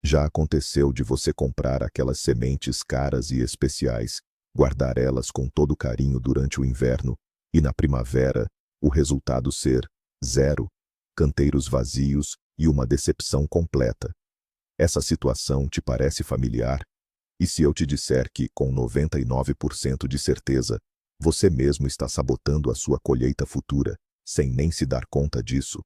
Já aconteceu de você comprar aquelas sementes caras e especiais, guardar elas com todo carinho durante o inverno, e na primavera, o resultado ser zero, canteiros vazios e uma decepção completa? Essa situação te parece familiar? E se eu te disser que, com 99% de certeza, você mesmo está sabotando a sua colheita futura, sem nem se dar conta disso?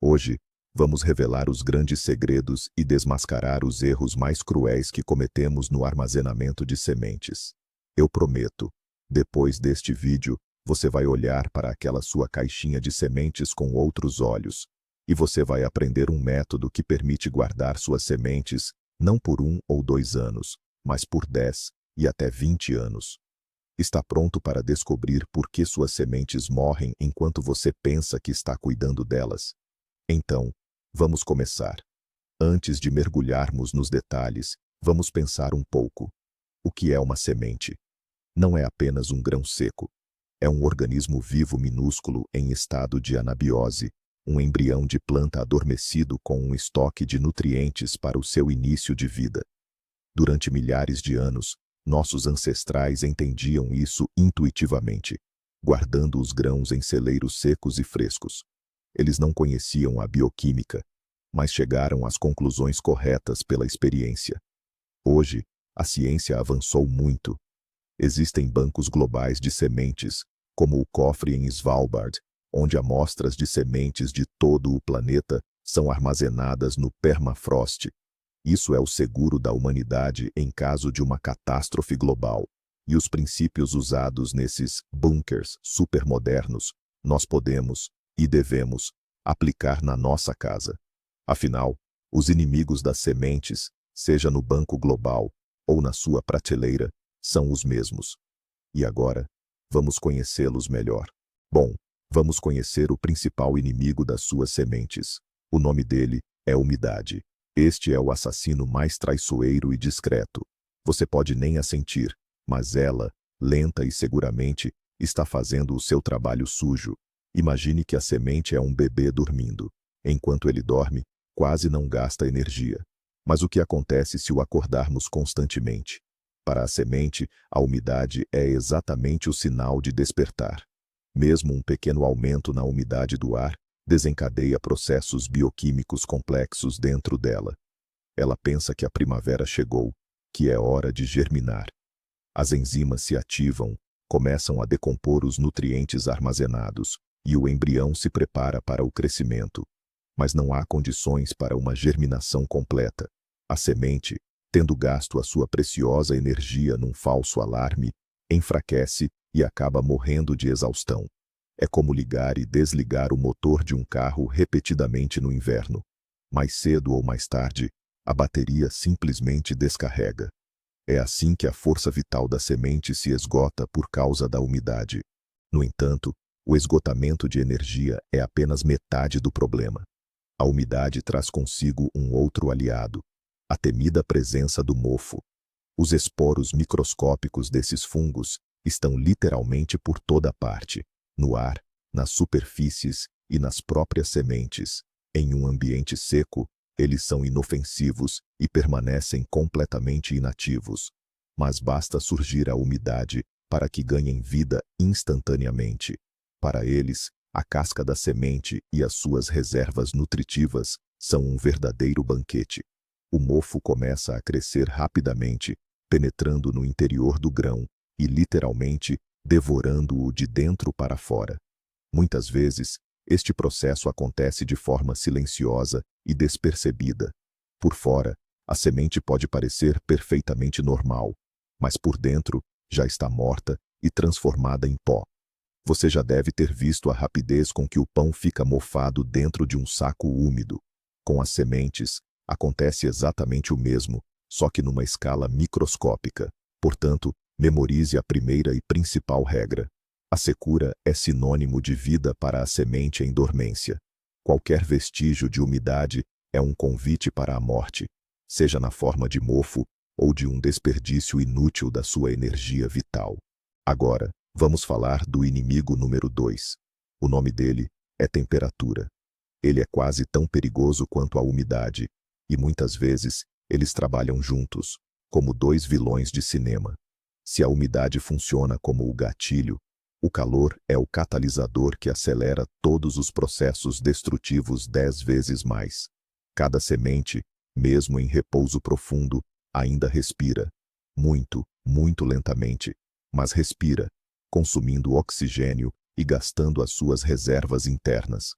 Hoje, vamos revelar os grandes segredos e desmascarar os erros mais cruéis que cometemos no armazenamento de sementes. Eu prometo, depois deste vídeo, você vai olhar para aquela sua caixinha de sementes com outros olhos, e você vai aprender um método que permite guardar suas sementes, não por 1 ou 2 anos, mas por 10 e até 20 anos. Está pronto para descobrir por que suas sementes morrem enquanto você pensa que está cuidando delas? Então, vamos começar. Antes de mergulharmos nos detalhes, vamos pensar um pouco. O que é uma semente? Não é apenas um grão seco. É um organismo vivo minúsculo em estado de anabiose, um embrião de planta adormecido com um estoque de nutrientes para o seu início de vida. Durante milhares de anos, nossos ancestrais entendiam isso intuitivamente, guardando os grãos em celeiros secos e frescos. Eles não conheciam a bioquímica, mas chegaram às conclusões corretas pela experiência. Hoje, a ciência avançou muito. Existem bancos globais de sementes, como o cofre em Svalbard, onde amostras de sementes de todo o planeta são armazenadas no permafrost. Isso é o seguro da humanidade em caso de uma catástrofe global. E os princípios usados nesses bunkers supermodernos, nós podemos, e devemos, aplicar na nossa casa. Afinal, os inimigos das sementes, seja no banco global ou na sua prateleira, são os mesmos. E agora, vamos conhecê-los melhor. Bom, vamos conhecer o principal inimigo das suas sementes. O nome dele é umidade. Este é o assassino mais traiçoeiro e discreto. Você pode nem a sentir, mas ela, lenta e seguramente, está fazendo o seu trabalho sujo. Imagine que a semente é um bebê dormindo. Enquanto ele dorme, quase não gasta energia. Mas o que acontece se o acordarmos constantemente? Para a semente, a umidade é exatamente o sinal de despertar. Mesmo um pequeno aumento na umidade do ar desencadeia processos bioquímicos complexos dentro dela. Ela pensa que a primavera chegou, que é hora de germinar. As enzimas se ativam, começam a decompor os nutrientes armazenados, e o embrião se prepara para o crescimento. Mas não há condições para uma germinação completa. A semente, tendo gasto a sua preciosa energia num falso alarme, enfraquece e acaba morrendo de exaustão. É como ligar e desligar o motor de um carro repetidamente no inverno. Mais cedo ou mais tarde, a bateria simplesmente descarrega. É assim que a força vital da semente se esgota por causa da umidade. No entanto, o esgotamento de energia é apenas metade do problema. A umidade traz consigo um outro aliado, a temida presença do mofo. Os esporos microscópicos desses fungos estão literalmente por toda parte, no ar, nas superfícies e nas próprias sementes. Em um ambiente seco, eles são inofensivos e permanecem completamente inativos. Mas basta surgir a umidade para que ganhem vida instantaneamente. Para eles, a casca da semente e as suas reservas nutritivas são um verdadeiro banquete. O mofo começa a crescer rapidamente, penetrando no interior do grão e, literalmente, devorando-o de dentro para fora. Muitas vezes, este processo acontece de forma silenciosa e despercebida. Por fora, a semente pode parecer perfeitamente normal, mas por dentro já está morta e transformada em pó. Você já deve ter visto a rapidez com que o pão fica mofado dentro de um saco úmido. Com as sementes, acontece exatamente o mesmo, só que numa escala microscópica. Portanto, memorize a primeira e principal regra. A secura é sinônimo de vida para a semente em dormência. Qualquer vestígio de umidade é um convite para a morte, seja na forma de mofo ou de um desperdício inútil da sua energia vital. Agora, vamos falar do inimigo número 2. O nome dele é temperatura. Ele é quase tão perigoso quanto a umidade, e muitas vezes Eles trabalham juntos, como dois vilões de cinema. Se a umidade funciona como o gatilho, o calor é o catalisador que acelera todos os processos destrutivos 10 vezes mais. Cada semente, mesmo em repouso profundo, ainda respira. Muito, muito lentamente, mas respira, consumindo oxigênio e gastando as suas reservas internas.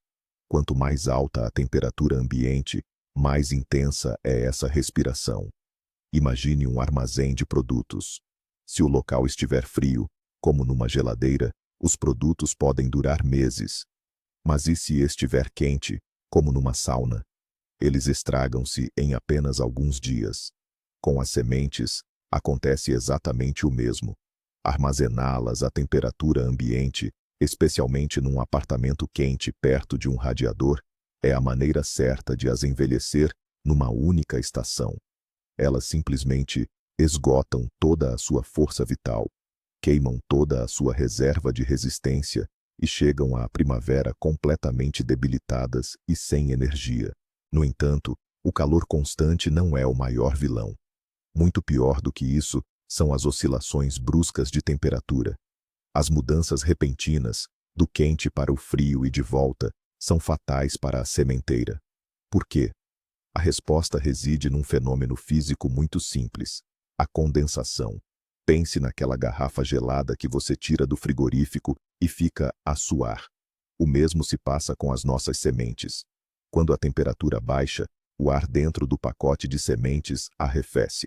Quanto mais alta a temperatura ambiente, mais intensa é essa respiração. Imagine um armazém de produtos. Se o local estiver frio, como numa geladeira, os produtos podem durar meses. Mas e se estiver quente, como numa sauna? Eles estragam-se em apenas alguns dias. Com as sementes, acontece exatamente o mesmo. Armazená-las à temperatura ambiente, especialmente num apartamento quente perto de um radiador, é a maneira certa de as envelhecer numa única estação. Elas simplesmente esgotam toda a sua força vital, queimam toda a sua reserva de resistência e chegam à primavera completamente debilitadas e sem energia. No entanto, o calor constante não é o maior vilão. Muito pior do que isso são as oscilações bruscas de temperatura. As mudanças repentinas, do quente para o frio e de volta, são fatais para a sementeira. Por quê? A resposta reside num fenômeno físico muito simples: a condensação. Pense naquela garrafa gelada que você tira do frigorífico e fica a suar. O mesmo se passa com as nossas sementes. Quando a temperatura baixa, o ar dentro do pacote de sementes arrefece.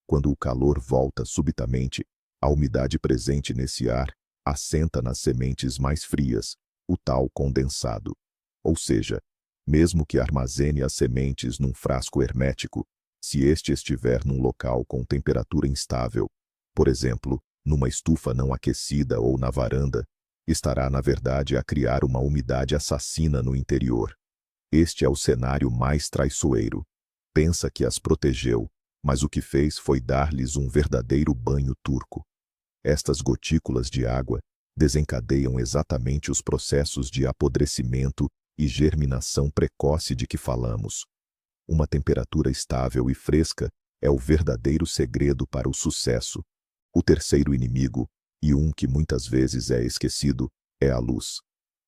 Quando o calor volta subitamente, a umidade presente nesse ar assenta nas sementes mais frias, o tal condensado. Ou seja, mesmo que armazene as sementes num frasco hermético, se este estiver num local com temperatura instável, por exemplo, numa estufa não aquecida ou na varanda, estará na verdade a criar uma umidade assassina no interior. Este é o cenário mais traiçoeiro. Pensa que as protegeu, mas o que fez foi dar-lhes um verdadeiro banho turco. Estas gotículas de água desencadeiam exatamente os processos de apodrecimento e germinação precoce de que falamos. Uma temperatura estável e fresca é o verdadeiro segredo para o sucesso. O terceiro inimigo, e um que muitas vezes é esquecido, é a luz.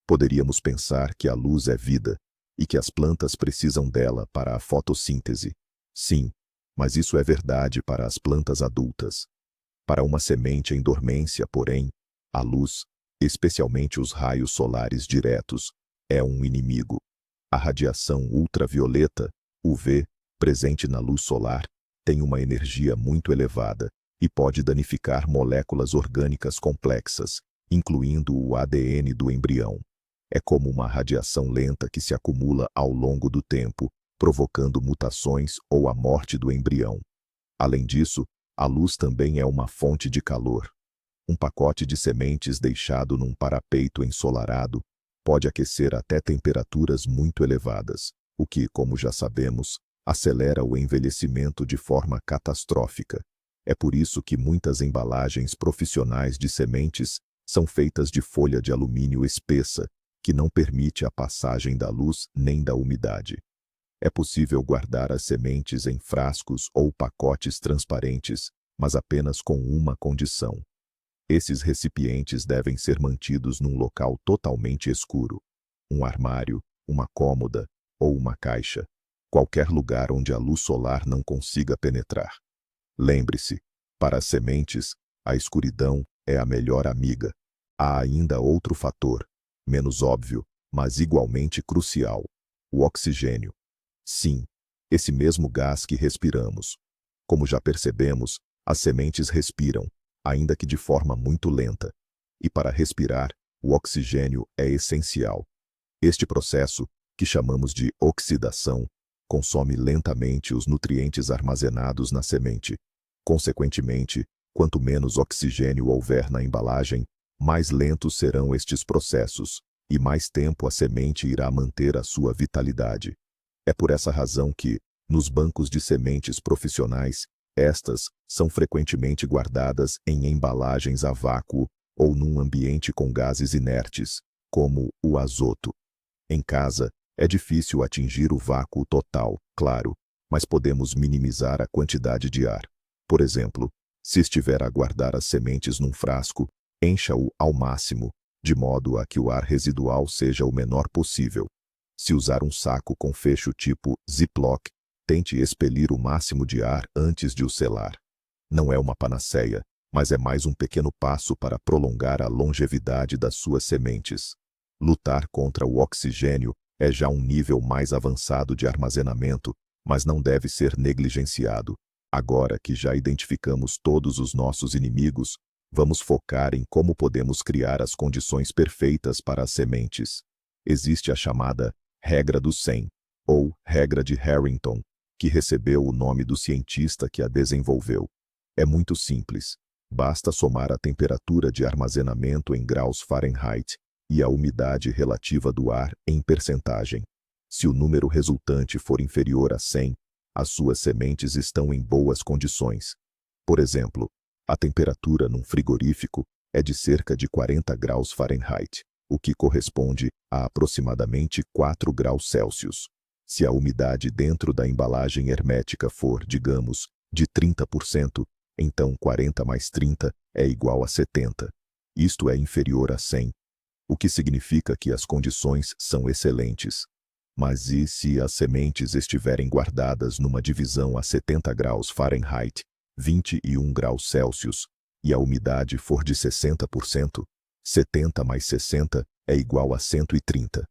Poderíamos pensar que a luz é vida, e que as plantas precisam dela para a fotossíntese. Sim, mas isso é verdade para as plantas adultas. Para uma semente em dormência, porém, a luz, especialmente os raios solares diretos, é um inimigo. A radiação ultravioleta, UV, presente na luz solar, tem uma energia muito elevada e pode danificar moléculas orgânicas complexas, incluindo o ADN do embrião. É como uma radiação lenta que se acumula ao longo do tempo, provocando mutações ou a morte do embrião. Além disso, a luz também é uma fonte de calor. Um pacote de sementes deixado num parapeito ensolarado pode aquecer até temperaturas muito elevadas, o que, como já sabemos, acelera o envelhecimento de forma catastrófica. É por isso que muitas embalagens profissionais de sementes são feitas de folha de alumínio espessa, que não permite a passagem da luz nem da umidade. É possível guardar as sementes em frascos ou pacotes transparentes, mas apenas com uma condição. Esses recipientes devem ser mantidos num local totalmente escuro. Um armário, uma cômoda ou uma caixa. Qualquer lugar onde a luz solar não consiga penetrar. Lembre-se, para as sementes, a escuridão é a melhor amiga. Há ainda outro fator, menos óbvio, mas igualmente crucial: o oxigênio. Sim, esse mesmo gás que respiramos. Como já percebemos, as sementes respiram, ainda que de forma muito lenta. E para respirar, o oxigênio é essencial. Este processo, que chamamos de oxidação, consome lentamente os nutrientes armazenados na semente. Consequentemente, quanto menos oxigênio houver na embalagem, mais lentos serão estes processos, e mais tempo a semente irá manter a sua vitalidade. É por essa razão que, nos bancos de sementes profissionais, estas são frequentemente guardadas em embalagens a vácuo ou num ambiente com gases inertes, como o azoto. Em casa, é difícil atingir o vácuo total, claro, mas podemos minimizar a quantidade de ar. Por exemplo, se estiver a guardar as sementes num frasco, encha-o ao máximo, de modo a que o ar residual seja o menor possível. Se usar um saco com fecho tipo Ziploc, tente expelir o máximo de ar antes de o selar. Não é uma panaceia, mas é mais um pequeno passo para prolongar a longevidade das suas sementes. Lutar contra o oxigênio é já um nível mais avançado de armazenamento, mas não deve ser negligenciado. Agora que já identificamos todos os nossos inimigos, vamos focar em como podemos criar as condições perfeitas para as sementes. Existe a chamada regra do 100, ou regra de Harrington, que recebeu o nome do cientista que a desenvolveu. É muito simples. Basta somar a temperatura de armazenamento em graus Fahrenheit e a umidade relativa do ar em percentagem. Se o número resultante for inferior a 100, as suas sementes estão em boas condições. Por exemplo, a temperatura num frigorífico é de cerca de 40 graus Fahrenheit, o que corresponde a aproximadamente 4 graus Celsius. Se a umidade dentro da embalagem hermética for, digamos, de 30%, então 40 mais 30 é igual a 70. Isto é inferior a 100, o que significa que as condições são excelentes. Mas e se as sementes estiverem guardadas numa divisão a 70 graus Fahrenheit, 21 graus Celsius, e a umidade for de 60%, 70 mais 60 é igual a 130.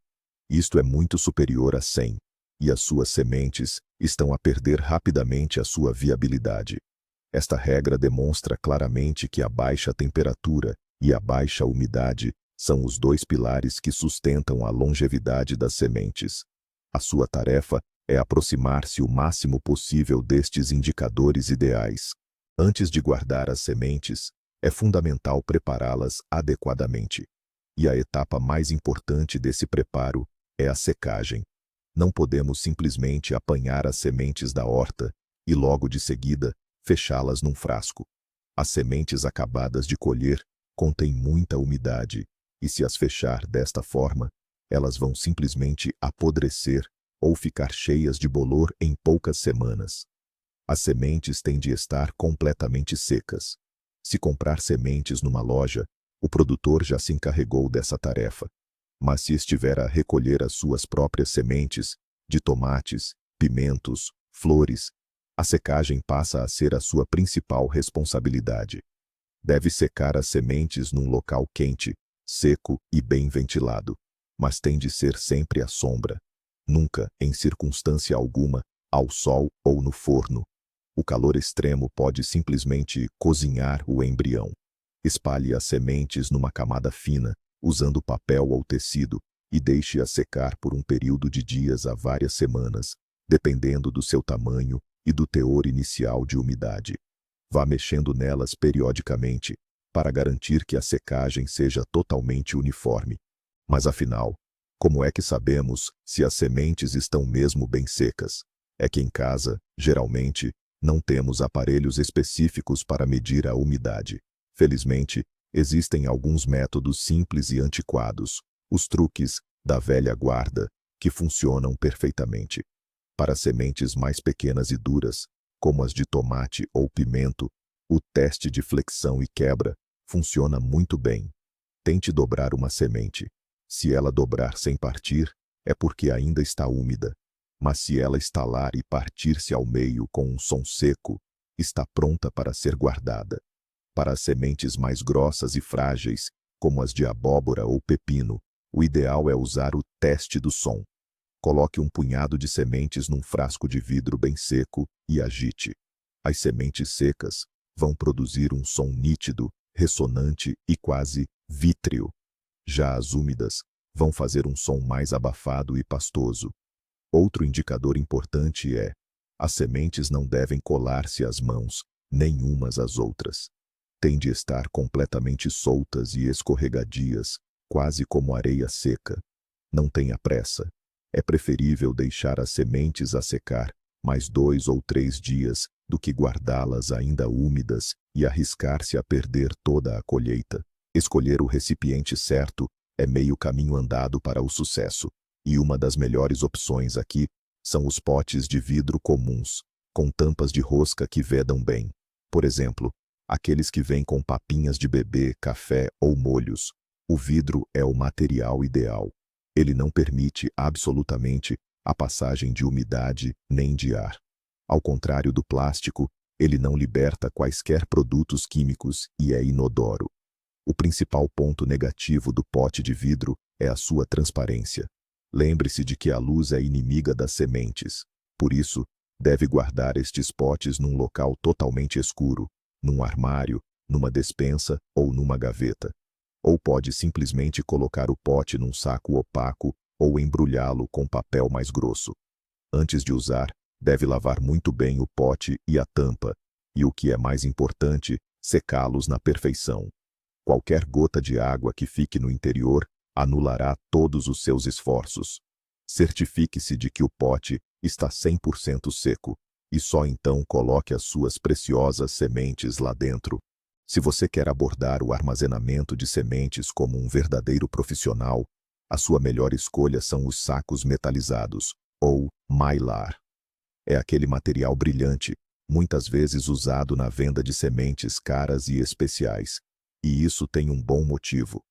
Isto é muito superior a 100, e as suas sementes estão a perder rapidamente a sua viabilidade. Esta regra demonstra claramente que a baixa temperatura e a baixa umidade são os dois pilares que sustentam a longevidade das sementes. A sua tarefa é aproximar-se o máximo possível destes indicadores ideais. Antes de guardar as sementes, é fundamental prepará-las adequadamente. E a etapa mais importante desse preparo é a secagem. Não podemos simplesmente apanhar as sementes da horta e logo de seguida fechá-las num frasco. As sementes acabadas de colher contêm muita umidade, e se as fechar desta forma, elas vão simplesmente apodrecer ou ficar cheias de bolor em poucas semanas. As sementes têm de estar completamente secas. Se comprar sementes numa loja, o produtor já se encarregou dessa tarefa. Mas se estiver a recolher as suas próprias sementes, de tomates, pimentos, flores, a secagem passa a ser a sua principal responsabilidade. Deve secar as sementes num local quente, seco e bem ventilado, mas tem de ser sempre à sombra. Nunca, em circunstância alguma, ao sol ou no forno. O calor extremo pode simplesmente cozinhar o embrião. Espalhe as sementes numa camada fina, usando papel ou tecido, e deixe-as secar por um período de dias a várias semanas, dependendo do seu tamanho e do teor inicial de umidade. Vá mexendo nelas periodicamente, para garantir que a secagem seja totalmente uniforme. Mas afinal, como é que sabemos se as sementes estão mesmo bem secas? É que em casa, geralmente, não temos aparelhos específicos para medir a umidade. Felizmente, existem alguns métodos simples e antiquados, os truques da velha guarda, que funcionam perfeitamente. Para sementes mais pequenas e duras, como as de tomate ou pimento, o teste de flexão e quebra funciona muito bem. Tente dobrar uma semente. Se ela dobrar sem partir, é porque ainda está úmida. Mas se ela estalar e partir-se ao meio com um som seco, está pronta para ser guardada. Para as sementes mais grossas e frágeis, como as de abóbora ou pepino, o ideal é usar o teste do som. Coloque um punhado de sementes num frasco de vidro bem seco e agite. As sementes secas vão produzir um som nítido, ressonante e quase vítreo. Já as úmidas vão fazer um som mais abafado e pastoso. Outro indicador importante é: as sementes não devem colar-se às mãos, nem umas às outras. Têm de estar completamente soltas e escorregadias, quase como areia seca. Não tenha pressa. É preferível deixar as sementes a secar mais 2 ou 3 dias do que guardá-las ainda úmidas e arriscar-se a perder toda a colheita. Escolher o recipiente certo é meio caminho andado para o sucesso, e uma das melhores opções aqui São os potes de vidro comuns, com tampas de rosca que vedam bem. Por exemplo, aqueles que vêm com papinhas de bebê, café ou molhos. O vidro é o material ideal. Ele não permite absolutamente a passagem de umidade nem de ar. Ao contrário do plástico, ele não liberta quaisquer produtos químicos e é inodoro. O principal ponto negativo do pote de vidro é a sua transparência. Lembre-se de que a luz é inimiga das sementes. Por isso, deve guardar estes potes num local totalmente escuro, num armário, numa despensa ou numa gaveta. Ou pode simplesmente colocar o pote num saco opaco ou embrulhá-lo com papel mais grosso. Antes de usar, deve lavar muito bem o pote e a tampa, e o que é mais importante, secá-los na perfeição. Qualquer gota de água que fique no interior anulará todos os seus esforços. Certifique-se de que o pote está 100% seco, e só então coloque as suas preciosas sementes lá dentro. Se você quer abordar o armazenamento de sementes como um verdadeiro profissional, a sua melhor escolha são os sacos metalizados, ou mylar. É aquele material brilhante, muitas vezes usado na venda de sementes caras e especiais. E isso tem um bom motivo.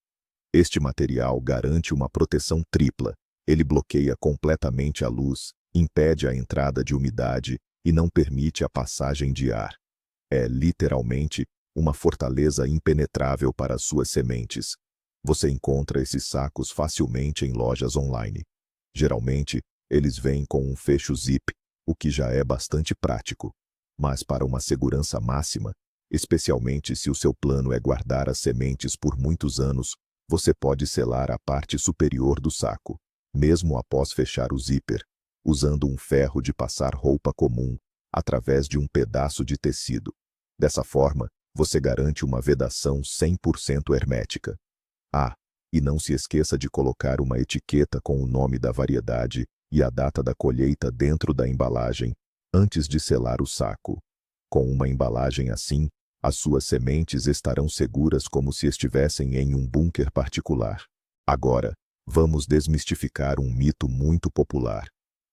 Este material garante uma proteção tripla. Ele bloqueia completamente a luz, impede a entrada de umidade e não permite a passagem de ar. É, literalmente, uma fortaleza impenetrável para as suas sementes. Você encontra esses sacos facilmente em lojas online. Geralmente, eles vêm com um fecho zip, o que já é bastante prático. Mas para uma segurança máxima, especialmente se o seu plano é guardar as sementes por muitos anos, você pode selar a parte superior do saco, mesmo após fechar o zíper, usando um ferro de passar roupa comum, através de um pedaço de tecido. Dessa forma, você garante uma vedação 100% hermética. Ah, e não se esqueça de colocar uma etiqueta com o nome da variedade e a data da colheita dentro da embalagem, antes de selar o saco. Com uma embalagem assim, as suas sementes estarão seguras como se estivessem em um bunker particular. Agora, vamos desmistificar um mito muito popular.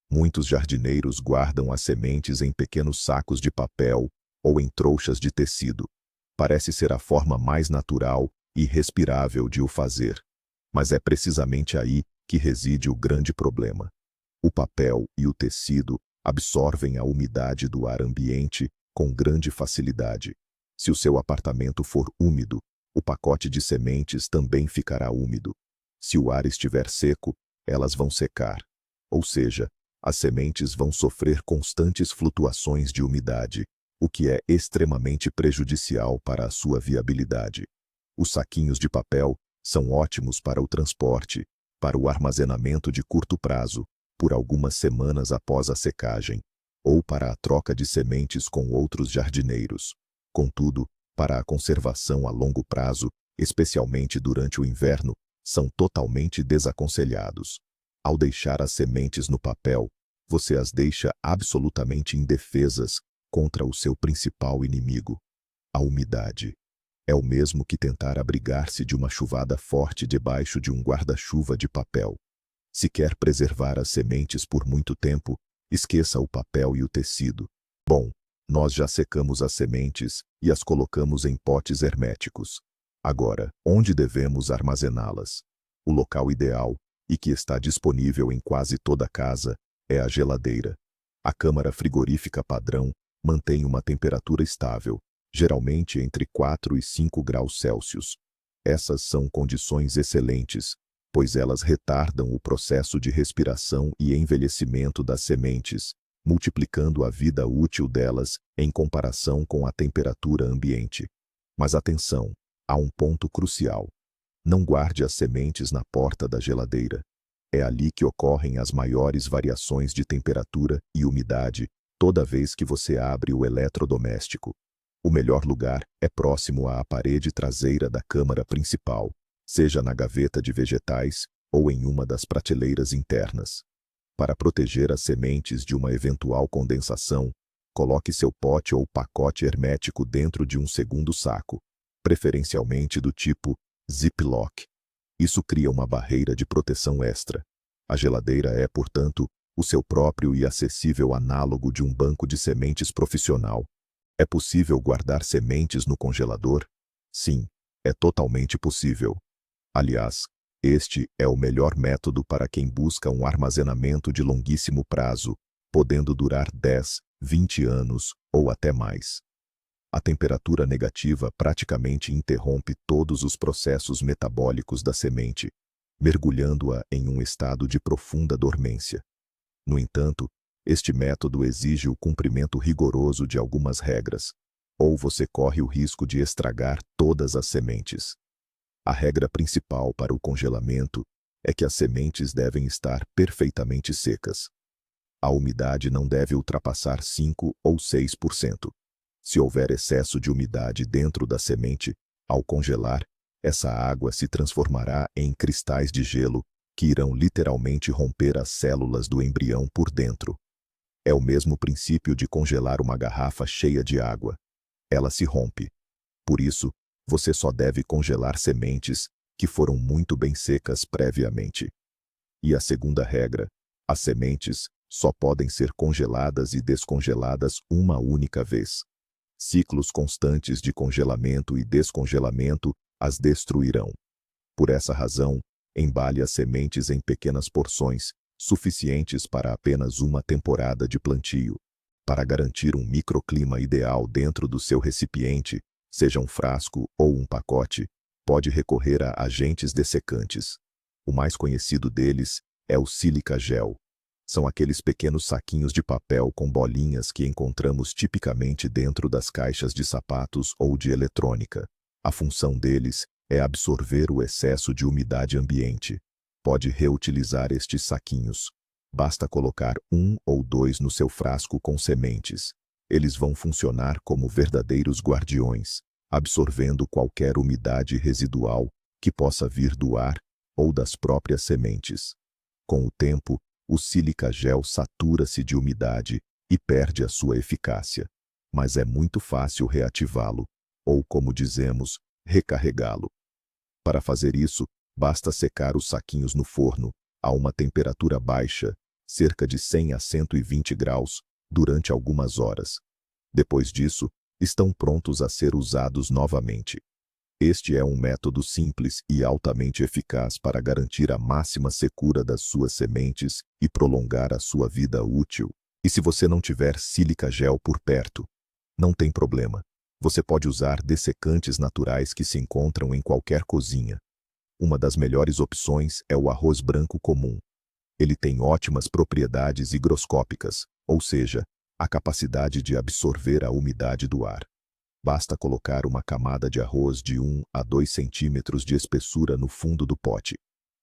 Muitos jardineiros guardam as sementes em pequenos sacos de papel ou em trouxas de tecido. Parece ser a forma mais natural e respirável de o fazer. Mas é precisamente aí que reside o grande problema. O papel e o tecido absorvem a umidade do ar ambiente com grande facilidade. Se o seu apartamento for úmido, o pacote de sementes também ficará úmido. Se o ar estiver seco, elas vão secar. Ou seja, as sementes vão sofrer constantes flutuações de umidade, o que é extremamente prejudicial para a sua viabilidade. Os saquinhos de papel são ótimos para o transporte, para o armazenamento de curto prazo, por algumas semanas após a secagem, ou para a troca de sementes com outros jardineiros. Contudo, para a conservação a longo prazo, especialmente durante o inverno, são totalmente desaconselhados. Ao deixar as sementes no papel, você as deixa absolutamente indefesas contra o seu principal inimigo, a umidade. É o mesmo que tentar abrigar-se de uma chuvada forte debaixo de um guarda-chuva de papel. Se quer preservar as sementes por muito tempo, esqueça o papel e o tecido. Bom, nós já secamos as sementes e as colocamos em potes herméticos. Agora, onde devemos armazená-las? O local ideal, e que está disponível em quase toda casa, é a geladeira. A câmara frigorífica padrão mantém uma temperatura estável, geralmente entre 4 e 5 graus Celsius. Essas são condições excelentes, pois elas retardam o processo de respiração e envelhecimento das sementes, multiplicando a vida útil delas em comparação com a temperatura ambiente. Mas atenção, há um ponto crucial. Não guarde as sementes na porta da geladeira. É ali que ocorrem as maiores variações de temperatura e umidade toda vez que você abre o eletrodoméstico. O melhor lugar é próximo à parede traseira da câmara principal, seja na gaveta de vegetais ou em uma das prateleiras internas. Para proteger as sementes de uma eventual condensação, coloque seu pote ou pacote hermético dentro de um segundo saco, preferencialmente do tipo Ziploc. Isso cria uma barreira de proteção extra. A geladeira é, portanto, o seu próprio e acessível análogo de um banco de sementes profissional. É possível guardar sementes no congelador? Sim, é totalmente possível. Aliás, este é o melhor método para quem busca um armazenamento de longuíssimo prazo, podendo durar 10, 20 anos ou até mais. A temperatura negativa praticamente interrompe todos os processos metabólicos da semente, mergulhando-a em um estado de profunda dormência. No entanto, este método exige o cumprimento rigoroso de algumas regras, ou você corre o risco de estragar todas as sementes. A regra principal para o congelamento é que as sementes devem estar perfeitamente secas. A umidade não deve ultrapassar 5 ou 6%. Se houver excesso de umidade dentro da semente, ao congelar, essa água se transformará em cristais de gelo que irão literalmente romper as células do embrião por dentro. É o mesmo princípio de congelar uma garrafa cheia de água. Ela se rompe. Por isso, você só deve congelar sementes que foram muito bem secas previamente. E a segunda regra: as sementes só podem ser congeladas e descongeladas uma única vez. Ciclos constantes de congelamento e descongelamento as destruirão. Por essa razão, embale as sementes em pequenas porções, suficientes para apenas uma temporada de plantio. Para garantir um microclima ideal dentro do seu recipiente, seja um frasco ou um pacote, pode recorrer a agentes dessecantes. O mais conhecido deles é o sílica gel. São aqueles pequenos saquinhos de papel com bolinhas que encontramos tipicamente dentro das caixas de sapatos ou de eletrônica. A função deles é absorver o excesso de umidade ambiente. Pode reutilizar estes saquinhos. Basta colocar 1 ou 2 no seu frasco com sementes. Eles vão funcionar como verdadeiros guardiões, absorvendo qualquer umidade residual que possa vir do ar ou das próprias sementes. Com o tempo, o sílica gel satura-se de umidade e perde a sua eficácia. Mas é muito fácil reativá-lo, ou como dizemos, recarregá-lo. Para fazer isso, basta secar os saquinhos no forno, a uma temperatura baixa, cerca de 100 a 120 graus, durante algumas horas. Depois disso, estão prontos a ser usados novamente. Este é um método simples e altamente eficaz para garantir a máxima secura das suas sementes e prolongar a sua vida útil. E se você não tiver sílica gel por perto, não tem problema. Você pode usar dessecantes naturais que se encontram em qualquer cozinha. Uma das melhores opções é o arroz branco comum. Ele tem ótimas propriedades higroscópicas, ou seja, a capacidade de absorver a umidade do ar. Basta colocar uma camada de arroz de 1 a 2 centímetros de espessura no fundo do pote.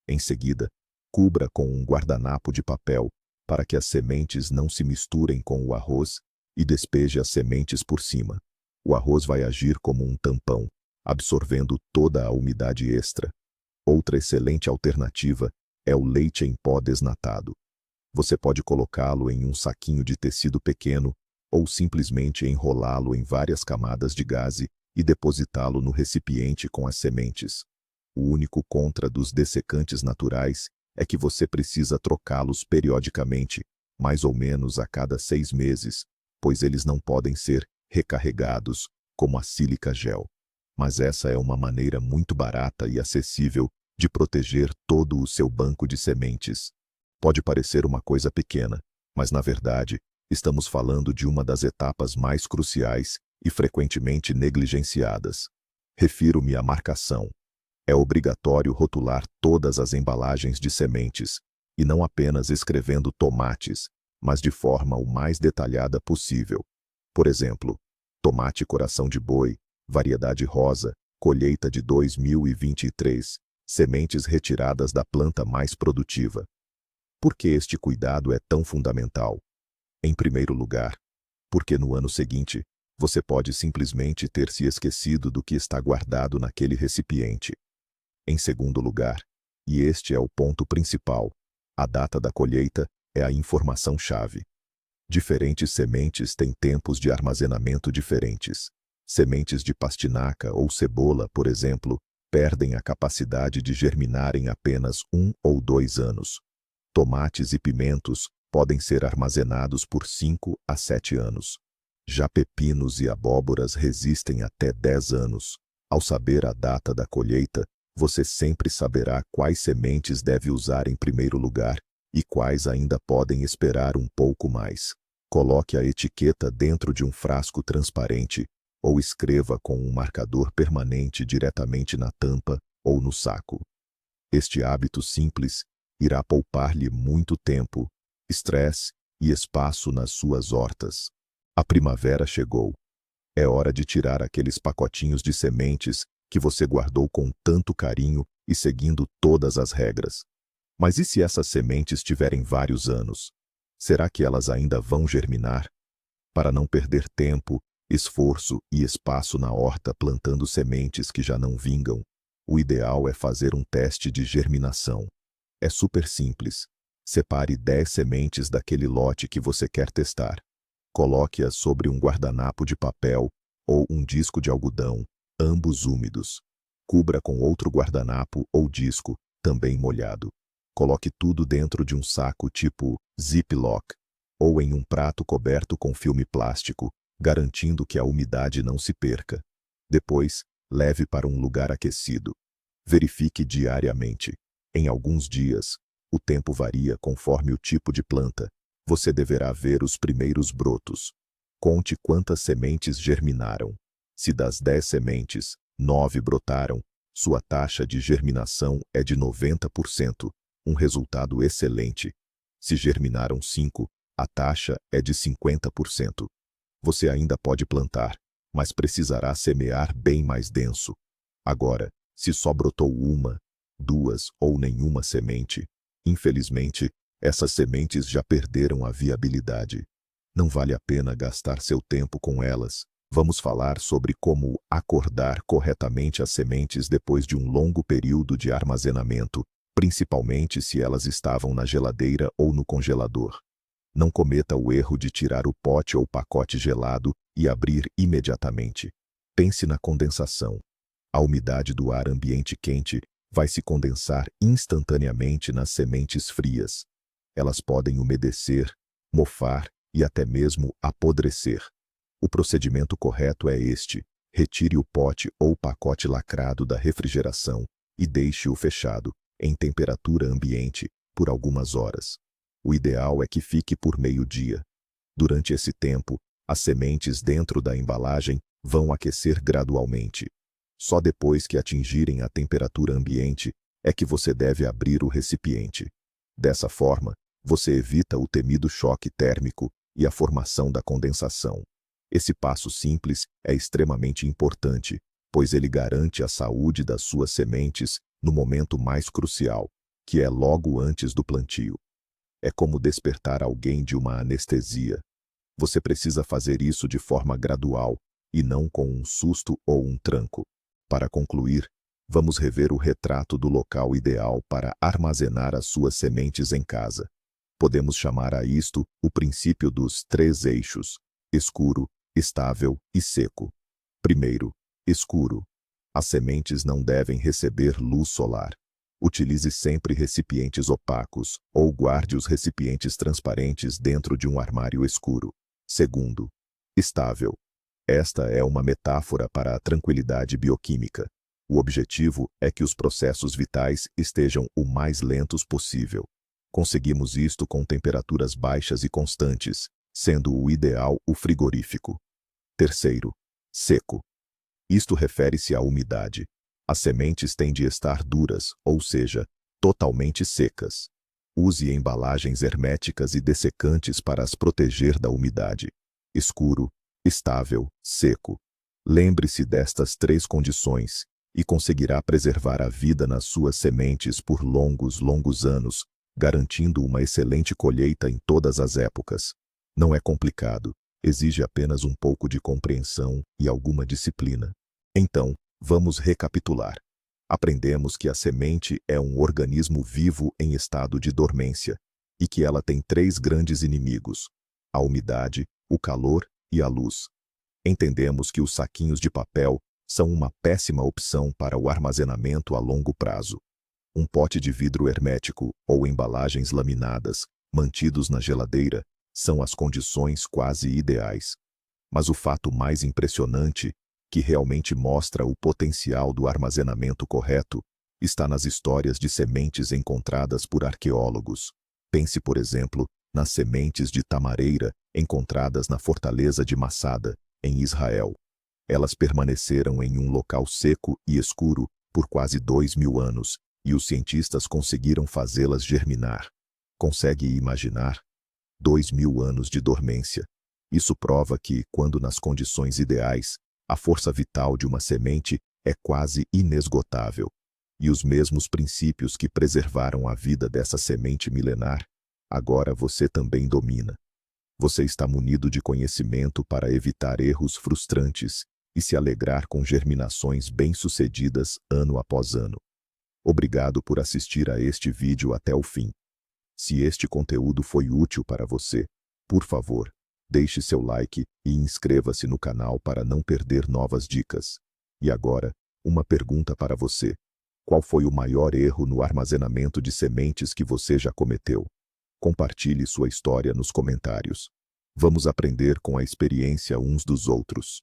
Em seguida, cubra com um guardanapo de papel para que as sementes não se misturem com o arroz e despeje as sementes por cima. O arroz vai agir como um tampão, absorvendo toda a umidade extra. Outra excelente alternativa é o leite em pó desnatado. Você pode colocá-lo em um saquinho de tecido pequeno ou simplesmente enrolá-lo em várias camadas de gaze e depositá-lo no recipiente com as sementes. O único contra dos dessecantes naturais é que você precisa trocá-los periodicamente, mais ou menos a cada 6 meses, pois eles não podem ser recarregados, como a sílica gel. Mas essa é uma maneira muito barata e acessível de proteger todo o seu banco de sementes. Pode parecer uma coisa pequena, mas na verdade, estamos falando de uma das etapas mais cruciais e frequentemente negligenciadas. Refiro-me à marcação. É obrigatório rotular todas as embalagens de sementes, e não apenas escrevendo tomates, mas de forma o mais detalhada possível. Por exemplo, tomate coração de boi, variedade rosa, colheita de 2023, sementes retiradas da planta mais produtiva. Por que este cuidado é tão fundamental? Em primeiro lugar, porque no ano seguinte, você pode simplesmente ter se esquecido do que está guardado naquele recipiente. Em segundo lugar, e este é o ponto principal, a data da colheita é a informação-chave. Diferentes sementes têm tempos de armazenamento diferentes. Sementes de pastinaca ou cebola, por exemplo, perdem a capacidade de germinar em apenas 1 ou 2 anos. Tomates e pimentos podem ser armazenados por 5 a 7 anos. Já pepinos e abóboras resistem até 10 anos. Ao saber a data da colheita, você sempre saberá quais sementes deve usar em primeiro lugar e quais ainda podem esperar um pouco mais. Coloque a etiqueta dentro de um frasco transparente ou escreva com um marcador permanente diretamente na tampa ou no saco. Este hábito simples irá poupar-lhe muito tempo, estresse e espaço nas suas hortas. A primavera chegou. É hora de tirar aqueles pacotinhos de sementes que você guardou com tanto carinho e seguindo todas as regras. Mas e se essas sementes tiverem vários anos? Será que elas ainda vão germinar? Para não perder tempo, esforço e espaço na horta plantando sementes que já não vingam, o ideal é fazer um teste de germinação. É super simples. Separe 10 sementes daquele lote que você quer testar. Coloque-as sobre um guardanapo de papel ou um disco de algodão, ambos úmidos. Cubra com outro guardanapo ou disco, também molhado. Coloque tudo dentro de um saco tipo Ziploc ou em um prato coberto com filme plástico, garantindo que a umidade não se perca. Depois, leve para um lugar aquecido. Verifique diariamente. Em alguns dias, o tempo varia conforme o tipo de planta. Você deverá ver os primeiros brotos. Conte quantas sementes germinaram. Se das 10 sementes, 9 brotaram, sua taxa de germinação é de 90%, um resultado excelente. Se germinaram 5, a taxa é de 50%. Você ainda pode plantar, mas precisará semear bem mais denso. Agora, se só brotou 1, 2 ou nenhuma semente, infelizmente, essas sementes já perderam a viabilidade. Não vale a pena gastar seu tempo com elas. Vamos falar sobre como acordar corretamente as sementes depois de um longo período de armazenamento, principalmente se elas estavam na geladeira ou no congelador. Não cometa o erro de tirar o pote ou pacote gelado e abrir imediatamente. Pense na condensação. A umidade do ar ambiente quente vai se condensar instantaneamente nas sementes frias. Elas podem umedecer, mofar e até mesmo apodrecer. O procedimento correto é este: retire o pote ou pacote lacrado da refrigeração e deixe-o fechado, em temperatura ambiente, por algumas horas. O ideal é que fique por meio-dia. Durante esse tempo, as sementes dentro da embalagem vão aquecer gradualmente. Só depois que atingirem a temperatura ambiente é que você deve abrir o recipiente. Dessa forma, você evita o temido choque térmico e a formação da condensação. Esse passo simples é extremamente importante, pois ele garante a saúde das suas sementes no momento mais crucial, que é logo antes do plantio. É como despertar alguém de uma anestesia. Você precisa fazer isso de forma gradual e não com um susto ou um tranco. Para concluir, vamos rever o retrato do local ideal para armazenar as suas sementes em casa. Podemos chamar a isto o princípio dos 3 eixos: escuro, estável e seco. Primeiro, escuro. As sementes não devem receber luz solar. Utilize sempre recipientes opacos ou guarde os recipientes transparentes dentro de um armário escuro. Segundo, estável. Esta é uma metáfora para a tranquilidade bioquímica. O objetivo é que os processos vitais estejam o mais lentos possível. Conseguimos isto com temperaturas baixas e constantes, sendo o ideal o frigorífico. Terceiro, seco. Isto refere-se à umidade. As sementes têm de estar duras, ou seja, totalmente secas. Use embalagens herméticas e dessecantes para as proteger da umidade. Escuro, estável, seco. Lembre-se destas 3 condições e conseguirá preservar a vida nas suas sementes por longos anos, garantindo uma excelente colheita em todas as épocas. Não é complicado, exige apenas um pouco de compreensão e alguma disciplina. Então, vamos recapitular. Aprendemos que a semente é um organismo vivo em estado de dormência e que ela tem 3 grandes inimigos: a umidade, o calor e a luz. Entendemos que os saquinhos de papel são uma péssima opção para o armazenamento a longo prazo. Um pote de vidro hermético ou embalagens laminadas mantidos na geladeira, são as condições quase ideais. Mas o fato mais impressionante, que realmente mostra o potencial do armazenamento correto, está nas histórias de sementes encontradas por arqueólogos. Pense, por exemplo, nas sementes de tamareira encontradas na fortaleza de Massada, em Israel. Elas permaneceram em um local seco e escuro por quase 2000 anos, e os cientistas conseguiram fazê-las germinar. Consegue imaginar? 2000 anos de dormência. Isso prova que, quando nas condições ideais, a força vital de uma semente é quase inesgotável. E os mesmos princípios que preservaram a vida dessa semente milenar, agora você também domina. Você está munido de conhecimento para evitar erros frustrantes e se alegrar com germinações bem-sucedidas ano após ano. Obrigado por assistir a este vídeo até o fim. Se este conteúdo foi útil para você, por favor, deixe seu like e inscreva-se no canal para não perder novas dicas. E agora, uma pergunta para você. Qual foi o maior erro no armazenamento de sementes que você já cometeu? Compartilhe sua história nos comentários. Vamos aprender com a experiência uns dos outros.